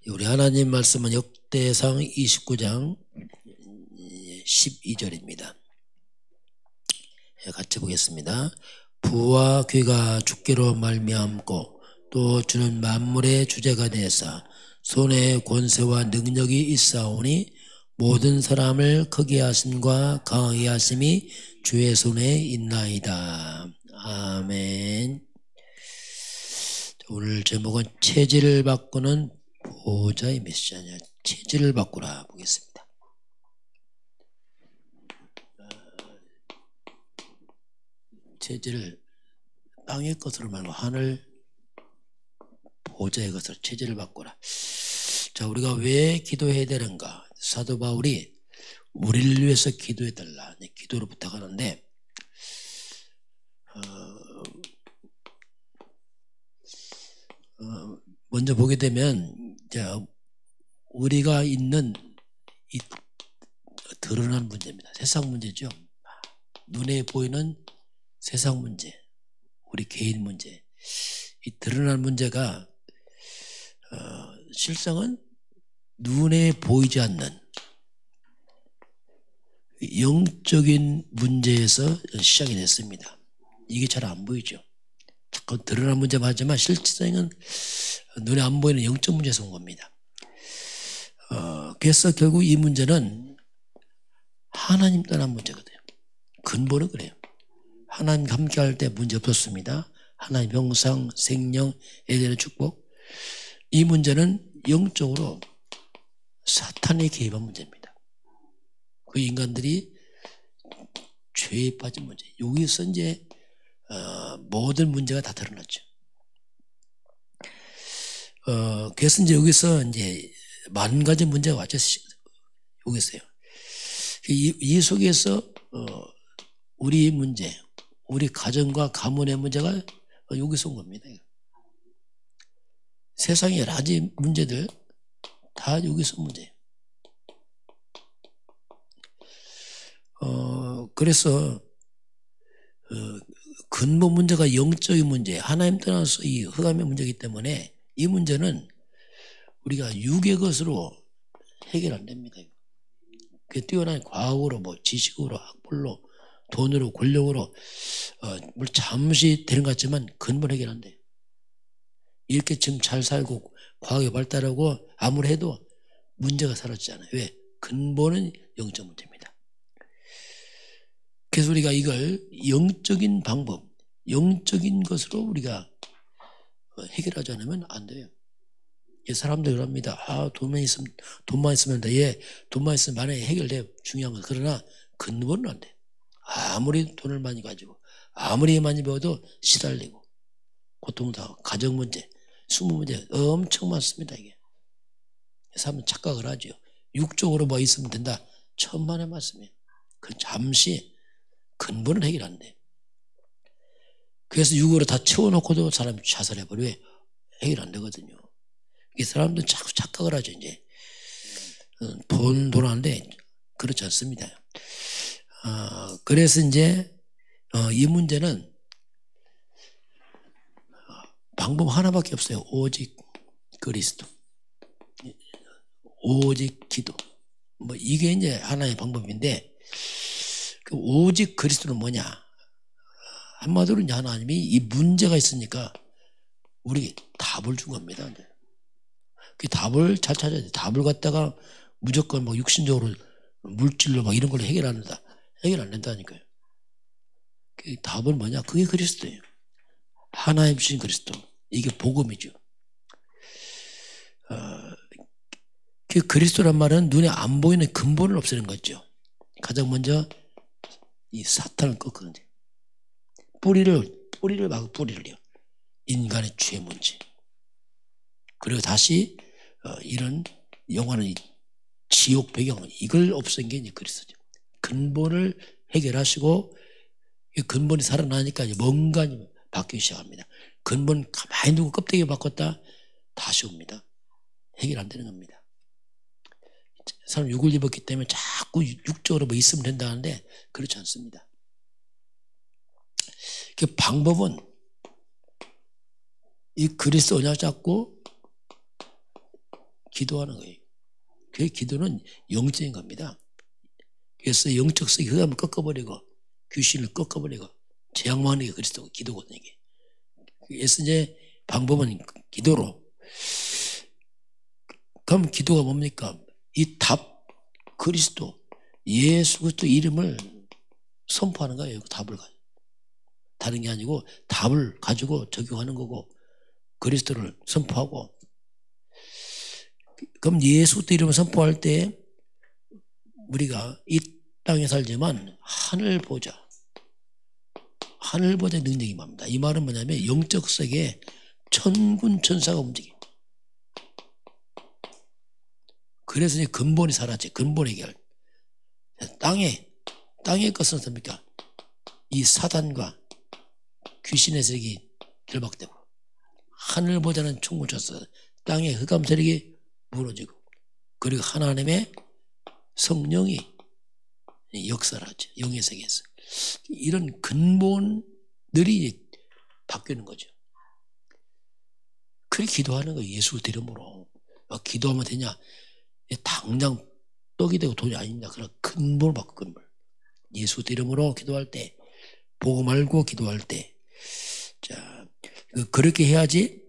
우리 하나님 말씀은 역대상 29장 12절입니다. 같이 보겠습니다. 부와 귀가 주께로 말미암고 또 주는 만물의 주제가 되사 손에 권세와 능력이 있사오니 모든 사람을 크게 하심과 강하게 하심이 주의 손에 있나이다. 아멘. 오늘 제목은 체질을 바꾸는 보호자의 메시지냐. 체질을 바꾸라 보겠습니다. 체질을 땅의 것으로 말고 하늘 보호자의 것으로 체질을 바꾸라. 자, 우리가 왜 기도해야 되는가? 사도 바울이 우리를 위해서 기도해달라. 기도를 부탁하는데 먼저 보게 되면 우리가 있는 이 드러난 문제입니다. 세상 문제죠. 눈에 보이는 세상 문제, 우리 개인 문제. 이 드러난 문제가 실상은 눈에 보이지 않는 영적인 문제에서 시작이 됐습니다. 이게 잘 안 보이죠. 자꾸 드러난 문제만 하지만 실상은 눈에 안 보이는 영적 문제에서 온 겁니다. 그래서 결국 이 문제는 하나님 떠난 문제거든요. 근본은 그래요. 하나님 함께할 때 문제 없었습니다. 하나님 형상, 생명, 에덴의 축복. 이 문제는 영적으로 사탄이 개입한 문제입니다. 그 인간들이 죄에 빠진 문제. 여기서 이제 모든 문제가 다 드러났죠. 그래서 이제 여기서 이제 만 가지 문제가 왔죠. 여기서요. 이 속에서 우리 문제, 우리 가정과 가문의 문제가 여기서 온 겁니다. 세상의 여러 가지 문제들 다 여기서 문제예요. 그래서 근본 문제가 영적인 문제, 하나님 떠나서 이 흑암의 문제이기 때문에 이 문제는 우리가 육의 것으로 해결 안 됩니다. 그 뛰어난 과학으로, 지식으로, 학벌로, 돈으로, 권력으로 물 잠시 되는 것 같지만 근본 해결 안 돼요. 이렇게 지금 잘 살고 과학이 발달하고 아무리 해도 문제가 사라지지 않아요. 왜? 근본은 영적 문제입니다. 그래서 우리가 이걸 영적인 방법, 영적인 것으로 우리가 해결하지 않으면 안 돼요. 사람들이 그럽니다. 돈만 있으면 돼. 예, 돈만 있으면 만약에 해결돼요. 중요한 건. 그러나 근본은 안 돼. 아무리 돈을 많이 가지고 아무리 많이 배워도 시달리고 고통도 가정 문제, 수모 문제 엄청 많습니다. 이게 사람은 착각을 하죠. 육적으로 뭐 있으면 된다. 천만의 말씀이에요. 그 잠시 근본은 해결 안 돼. 그래서 육으로 다 채워놓고도 사람이 자살해버려. 왜? 해결 안 되거든요. 이 사람들은 자꾸 착각을 하죠. 이제 돈 하는데 그렇지 않습니다. 그래서 이제 이 문제는 방법 하나밖에 없어요. 오직 그리스도, 오직 기도. 이게 이제 하나의 방법인데 그 오직 그리스도는 뭐냐? 한마디로 이제 하나님이 이 문제가 있으니까 우리에게 답을 준 겁니다. 그 답을 잘 찾아야 돼. 답을 갖다가 무조건 육신적으로 물질로 이런 걸로 해결 안 된다니까요. 그 답은 뭐냐? 그게 그리스도예요. 하나님 주신 그리스도. 이게 복음이죠. 그 그리스도란 말은 눈에 안 보이는 근본을 없애는 거죠. 가장 먼저 이 사탄을 꺾는 거예요. 뿌리를 막고 뿌리를요. 인간의 죄 문제. 그리고 다시 이런 영원한 지옥 배경 이걸 없앤 게 이제 그리스도죠. 근본을 해결하시고 이 근본이 살아나니까 이제 뭔가 바뀌기 시작합니다. 근본 가만히 두고 껍데기 바꿨다 다시 옵니다. 해결 안 되는 겁니다. 사람 육을 입었기 때문에 자꾸 육적으로 있으면 된다는데 그렇지 않습니다. 그 방법은 이 그리스도 언약 잡고 기도하는 거예요. 그 기도는 영적인 겁니다. 그래서 영적 세계 흑암을 꺾어버리고 귀신을 꺾어버리고 재앙만하는 게 그리스도 기도거든요. 이게. 그래서 이제 방법은 기도로. 그럼 기도가 뭡니까? 이 답, 그리스도, 예수 그리스도 이름을 선포하는 거예요. 답을 가지고. 다른 게 아니고 답을 가지고 적용하는 거고 그리스도를 선포하고. 그럼 예수 그리스도 이름을 선포할 때 우리가 이 땅에 살지만 하늘보좌 능력이 임합니다. 이 말은 뭐냐면 영적 세계에 천군 천사가 움직여. 그래서 이제 근본이 사라져. 근본 해결. 땅의 것은 어떻습니까? 이 사단과 귀신의 세력이 결박되고 하늘보다는 천군 천사, 땅의 흑암 세력이 무너지고 그리고 하나님의 성령이 역사를 하죠. 영의 세계에서. 이런 근본들이 바뀌는 거죠. 그렇게 기도하는 거예요. 예수 이름으로. 기도하면 되냐? 당장 떡이 되고 돈이 아닙니다. 그런 근본을 바꿔 근본. 예수 이름으로 기도할 때, 복음 알고 기도할 때, 자 그렇게 해야지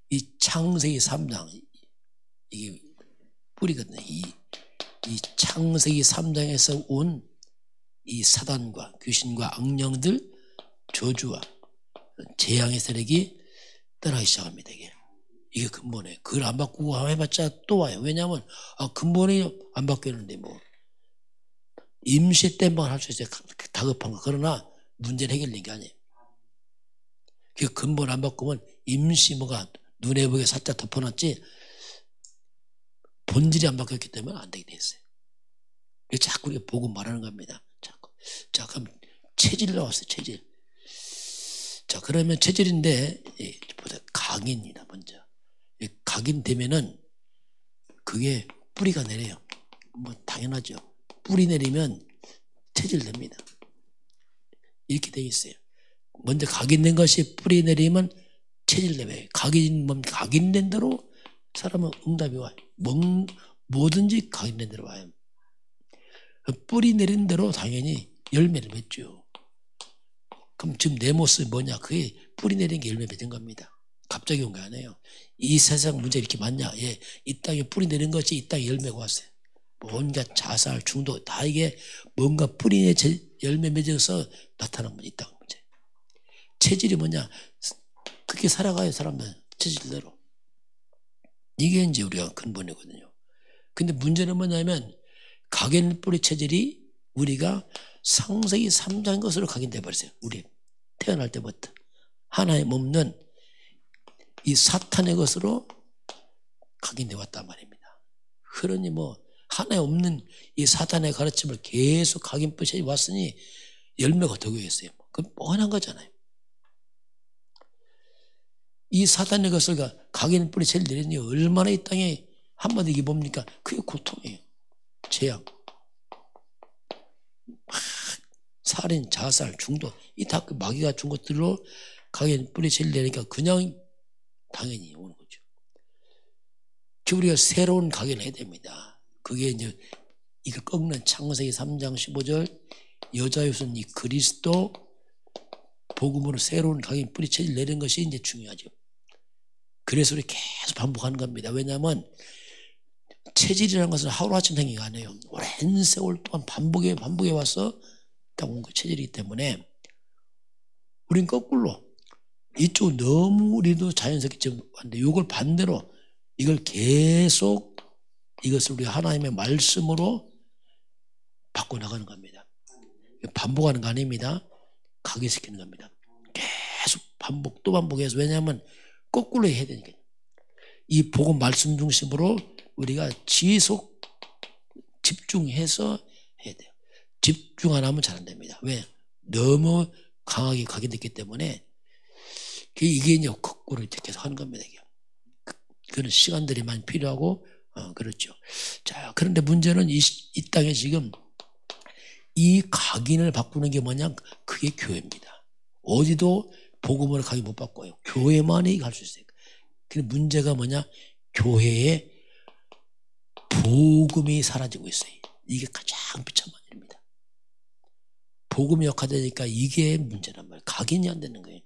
이 창세기 3장 이게 뿌리거든요. 이 창세기 3장에서 온 이 사단과 귀신과 악령들 저주와 재앙의 세력이 떠나기 시작합니다. 이게 근본이에요. 그걸 안 바꾸고 해봤자 또 와요. 왜냐하면 근본이 안 바뀌었는데 뭐 임시 때만 할 수 있어요. 다급한 거. 그러나 문제는 해결된 게 아니에요. 그 근본 안 바꾸면 임시 뭐가 눈에 보게 살짝 덮어놨지 본질이 안 바뀌었기 때문에 안 되게 돼 있어요. 자꾸 우리가 보고 말하는 겁니다. 자꾸. 자, 그럼 체질 나왔어요. 체질. 자, 그러면 체질인데 보다 각인이다 먼저. 각인되면은 그게 뿌리가 내려요. 뭐 당연하죠. 뿌리 내리면 체질됩니다. 이렇게 돼 있어요. 먼저 각인된 것이 뿌리 내리면 체질되면 각인된 대로 사람은 응답이 와요. 뭐든지 각인된 대로 와요. 뿌리 내린 대로 당연히 열매를 맺죠. 그럼 지금 내 모습이 뭐냐? 그게 뿌리 내린 게 열매 맺은 겁니다. 갑자기 온 게 아니에요. 이 세상 문제 이렇게 많냐? 예, 이 땅에 뿌리 내린 것이 이 땅에 열매가 왔어요. 온갖 자살, 중독 다 이게 뭔가 뿌리에 열매 맺어서 나타난 문제, 이 땅 문제. 체질이 뭐냐? 그렇게 살아가요, 사람들 체질대로. 이게 이제 우리가 근본이거든요. 근데 문제는 뭐냐면 각인 뿌리 체질이 우리가 창세기 3장 것으로 각인돼 버렸어요. 우리 태어날 때부터 하나님 없는 이 사탄의 것으로 각인돼 왔단 말입니다. 그러니 뭐 하나님 없는 이 사탄의 가르침을 계속 각인 뿌리 체질이 왔으니 열매가 더 되겠어요. 그건 뻔한 거잖아요. 이 사탄의 것을 각인 뿌리 체질 내리니 얼마나 이 땅에 한마디 이게 뭡니까? 그게 고통이에요. 재앙, 살인, 자살, 중독 이 다 그 마귀가 준 것들로 각인 뿌리 체질 내니까 그냥 당연히 오는 거죠. 우리가 새로운 각인을 해야 됩니다. 그게 이제 이걸 꺾는 창세기 3장 15절 여자유선 이 그리스도 복음으로 새로운 각인 뿌리 체질 내리는 것이 이제 중요하죠. 그래서 우리 계속 반복하는 겁니다. 왜냐하면 체질이라는 것은 하루아침 생긴 게 아니에요. 오랜 세월 동안 반복해 와서 딱 온 그 체질이기 때문에 우린 거꾸로 이쪽 너무 우리도 자연스럽게 왔는데 이걸 반대로 이걸 계속 이것을 우리 하나님의 말씀으로 바꿔나가는 겁니다. 반복하는 거 아닙니다. 각인시키는 겁니다. 계속 반복 또 반복해서 왜냐하면 거꾸로 해야 되니까 이 복음 말씀 중심으로 우리가 지속 집중해서 해야 돼요. 집중 안 하면 잘 안 됩니다. 왜? 너무 강하게 각인됐기 때문에 이게 이제 거꾸로 이렇게 계속 하는 겁니다. 그런 시간들이 많이 필요하고 그렇죠. 자, 그런데 문제는 이 땅에 지금 이 각인을 바꾸는 게 뭐냐? 그게 교회입니다. 어디도 복음으로 각인 못 바꿔요. 교회만이 할 수 있어요. 근데 문제가 뭐냐? 교회에 복음이 사라지고 있어요. 이게 가장 비참한 일입니다. 복음이 역화되니까 이게 문제란 말이에요. 각인이 안 되는 거예요.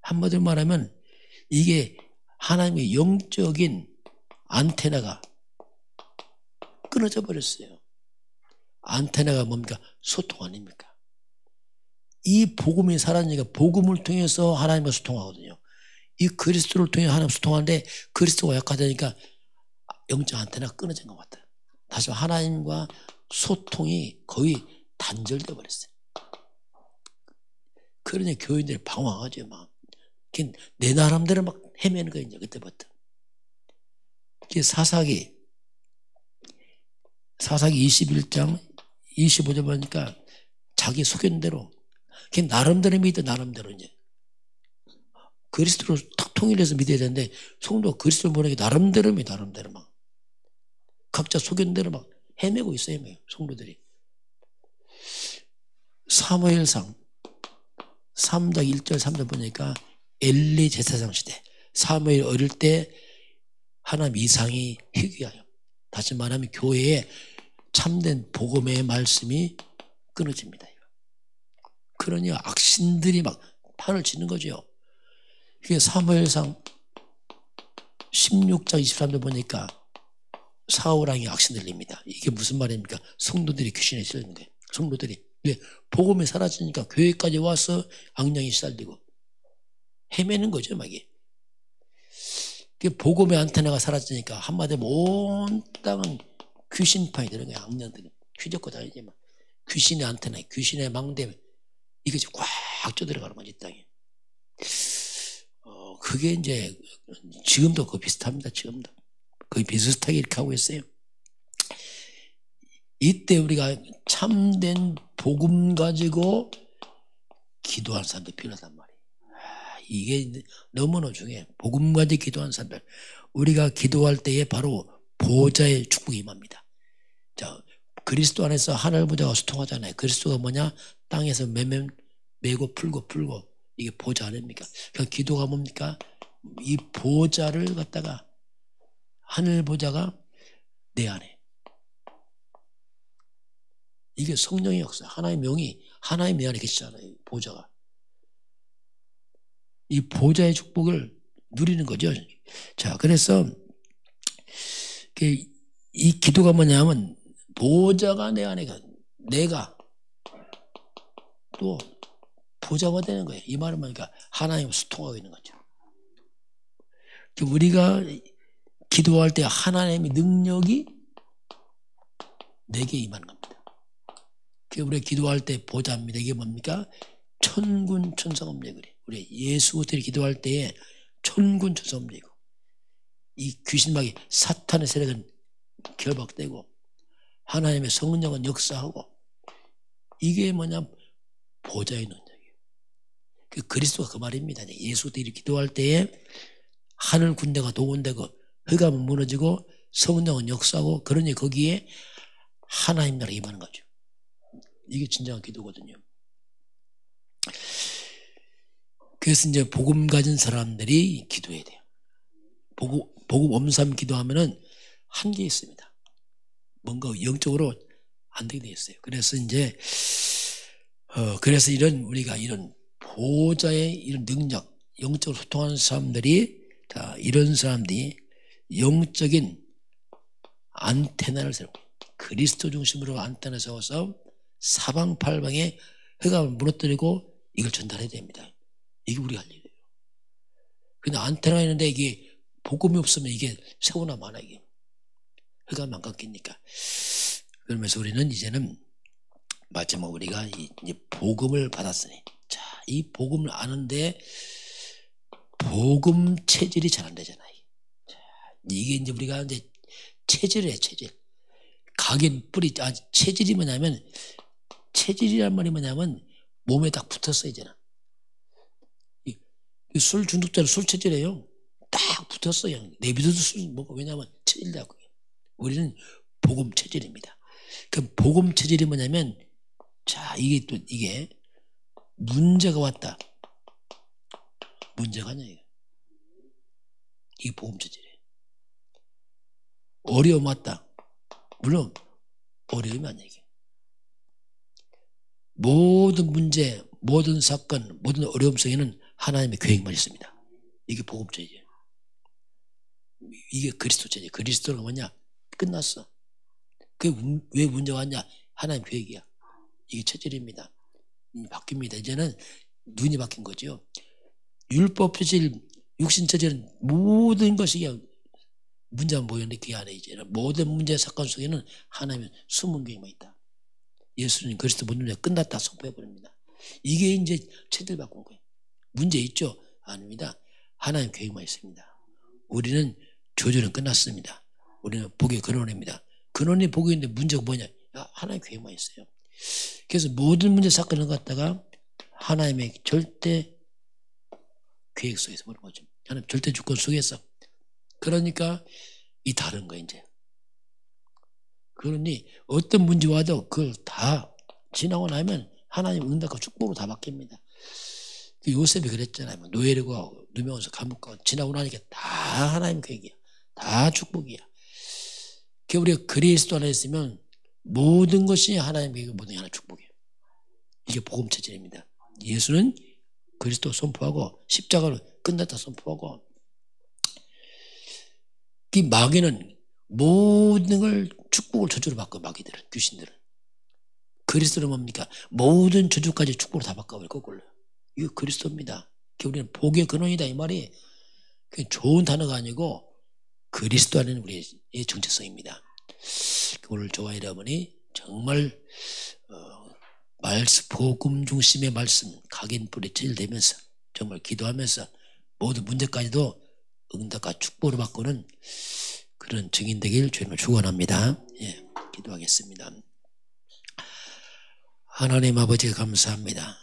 한마디로 말하면 이게 하나님의 영적인 안테나가 끊어져 버렸어요. 안테나가 뭡니까? 소통 아닙니까? 이 복음이 사라지니까 복음을 통해서 하나님과 소통하거든요. 이 그리스도를 통해 하나님 소통하는데 그리스도가 약화되니까 영적 안테나가 끊어진 것 같아요. 다시 하나님과 소통이 거의 단절되어 버렸어요. 그러니 교인들이 방황하죠. 막. 내 나름대로 막 헤매는 거예요. 이제 그때부터. 사사기 21장 25절 보니까 자기 소견대로 나름대로 믿어. 나름대로 이제 그리스도를 탁 통일해서 믿어야 되는데 성도가 그리스도를 모르게 나름대로 막 각자 소견대로 막 헤매고 있어요. 성도들이. 사무엘상 3장 1절 3절 보니까 엘리 제사장 시대 사무엘 어릴 때 하나님 이상이 희귀하여 다시 말하면 교회에 참된 복음의 말씀이 끊어집니다. 그러니 악신들이 막 판을 치는 거죠. 그게 사무엘상 16장 23절 보니까 사울왕이 악신 들립니다. 이게 무슨 말입니까? 성도들이 귀신에 시달리는 거예요. 성도들이. 왜? 복음이 사라지니까 교회까지 와서 악령이 시달리고 헤매는 거죠. 막 이게. 복음의 안테나가 사라지니까 한마디로 온 땅은 귀신파이 되는 거예요. 악령들이. 휘젓고 다니지 막. 귀신의 안테나, 귀신의 망대 이것이 꽉 쪄들어가는 거지 땅에. 그게 이제 지금도 그 비슷합니다. 지금도 거의 비슷하게 이렇게 하고 있어요. 이때 우리가 참된 복음 가지고 기도하는 사람들이 필요하단 말이에요. 이게 너무나 중요해요. 복음 가지고 기도하는 사람들. 우리가 기도할 때에 바로 보좌의 축복이 임합니다. 자, 그리스도 안에서 하늘 보좌가 소통하잖아요. 그리스도가 뭐냐? 땅에서 매고 풀고 이게 보좌 아닙니까? 그러니까 기도가 뭡니까? 이 보좌를 갖다가 하늘 보좌가 내 안에. 이게 성령의 역사. 하나님의 영이 하나님 내 안에 계시잖아요. 보좌가. 이 보좌의 축복을 누리는 거죠. 자, 그래서 이 기도가 뭐냐면 보좌가 내 안에 내가 또 보좌가 되는 거예요. 이 말은 뭐니까 하나님과 소통하고 있는 거죠. 우리가 기도할 때 하나님의 능력이 내게 임하는 겁니다. 우리가 기도할 때 보좌입니다. 이게 뭡니까? 천군 천사검례 그래. 우리 예수들이 기도할 때에 천군 천사검례고 이 귀신막이 사탄의 세력은 결박되고 하나님의 성령은 역사하고 이게 뭐냐? 보좌의 능력이에요. 그리스도가 그 말입니다. 예수들이 기도할 때에 하늘 군대가 동원되고 흑암은 무너지고 성령은 역사하고 그러니 거기에 하나님 나라가 임하는 거죠. 이게 진정한 기도거든요. 그래서 이제 복음 가진 사람들이 기도해야 돼요. 복음 엄삼 기도하면은 한계 있습니다. 뭔가 영적으로 안 되게 돼 있어요. 그래서 이제 그래서 우리가 이런 보좌의 이런 능력, 영적으로 소통하는 사람들이 다 이런 사람들이 영적인 안테나를 세우고 그리스도 중심으로 안테나 세워서 사방팔방에 흑암을 무너뜨리고 이걸 전달해야 됩니다. 이게 우리가 할 일이에요. 근데 안테나가 있는데 이게 복음이 없으면 이게 세우나 마나 이게 흑암 안 깎이니까. 그러면서 우리는 이제는 마지막 우리가 이제 복음을 받았으니 자, 이 복음을 아는데 복음 체질이 잘 안 되잖아요. 자, 이게 이제 우리가 이제 체질이에요. 체질. 각인 뿌리 체질이 뭐냐면 체질이란 말이 뭐냐면 몸에 딱 붙었어 이제는. 술 중독자는 술 체질이에요. 딱 붙었어 그냥 내비둬도 술 먹고 왜냐하면 체질이라고. 우리는 복음 체질입니다. 그 복음 체질이 뭐냐면 자 이게 또 이게 문제가 왔다. 문제가 아니에요. 이게 복음체질이에요. 어려움 왔다. 물론 어려움이 아니에요. 모든 문제, 모든 사건, 모든 어려움 속에는 하나님의 계획만 있습니다. 이게 복음체질이에요. 이게 그리스도체질. 그리스도는 뭐냐? 끝났어. 그게 왜 문제가 왔냐? 하나님 계획이야. 이게 체질입니다. 바뀝니다. 이제는 눈이 바뀐 거죠. 율법 체질, 육신 체질은 모든 것이 그냥 문제가 모였는데 그게 안에 이제는 모든 문제 사건 속에는 하나님의 숨은 계획만 있다. 예수님 그리스도 본능이 끝났다 선포해버립니다. 이게 이제 체질 바꾼 거예요. 문제 있죠? 아닙니다. 하나님 계획만 있습니다. 우리는 조절은 끝났습니다. 우리는 복의 근원입니다. 근원이 복이 있는데 문제가 뭐냐? 하나님 계획만 있어요. 그래서 모든 문제 사건을 갖다가 하나님의 절대 계획 속에서 보는 거죠. 하나님 절대 주권 속에서. 그러니까 이 다른 거예요 이제. 그러니 어떤 문제 와도 그걸 다 지나고 나면 하나님 응답과 축복으로 다 바뀝니다. 요셉이 그랬잖아요. 노예르고 누명에서 감옥 가고 지나고 나니까 다 하나님 계획이야. 다 축복이야. 우리가 그리스도 안에 있으면 모든 것이 하나님 계획, 모든 게 하나님 축복이에요. 이게 복음 체질입니다. 예수는 그리스도 선포하고 십자가로 끝났다 선포하고, 이 마귀는 모든 걸 축복을 저주로 바꿔. 마귀들은, 귀신들은. 그리스도는 뭡니까? 모든 저주까지 축복으로 다 바꿔버려. 거꾸로. 이거 그리스도입니다. 우리는 복의 근원이다 이 말이 좋은 단어가 아니고 그리스도 안에는 우리의 정체성입니다. 오늘 저와 여러분이 정말 복음 중심의 말씀 각인 뿌리칠 되면서 정말 기도하면서 모든 문제까지도 응답과 축복으로 바꾸는 그런 증인 되길 주님을 축원합니다. 예, 기도하겠습니다. 하나님 아버지 감사합니다.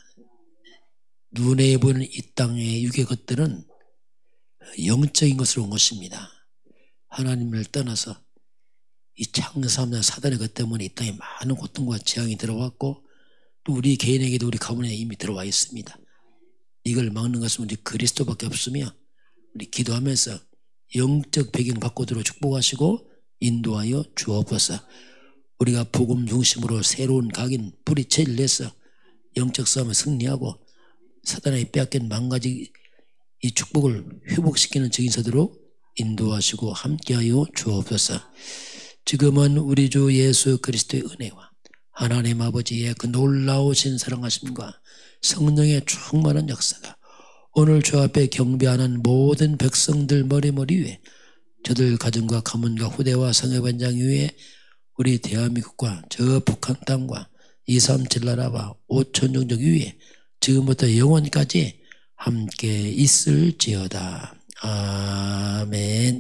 눈에 보이는 이 땅의 육의 것들은 영적인 것으로 온 것입니다. 하나님을 떠나서 이 창사하는 사단의 것 때문에 이 땅에 많은 고통과 재앙이 들어왔고 또 우리 개인에게도 우리 가문에 이미 들어와 있습니다. 이걸 막는 것은 우리 그리스도밖에 없으며 우리 기도하면서 영적 배경 바꿔들어 축복하시고 인도하여 주옵소서. 우리가 복음 중심으로 새로운 각인 뿌리채를 내서 영적 싸움을 승리하고 사단의 빼앗긴 망가지 이 축복을 회복시키는 증인서도록 인도하시고 함께하여 주옵소서. 지금은 우리 주 예수 그리스도의 은혜와 하나님 아버지의 그 놀라우신 사랑하심과 성령의 충만한 역사가 오늘 주 앞에 경배하는 모든 백성들 머리 위에 저들 가정과 가문과 후대와 성회반장 위에 우리 대한민국과 저 북한 땅과 237 나라와 5천 종족 위에 지금부터 영원까지 함께 있을지어다. 아멘.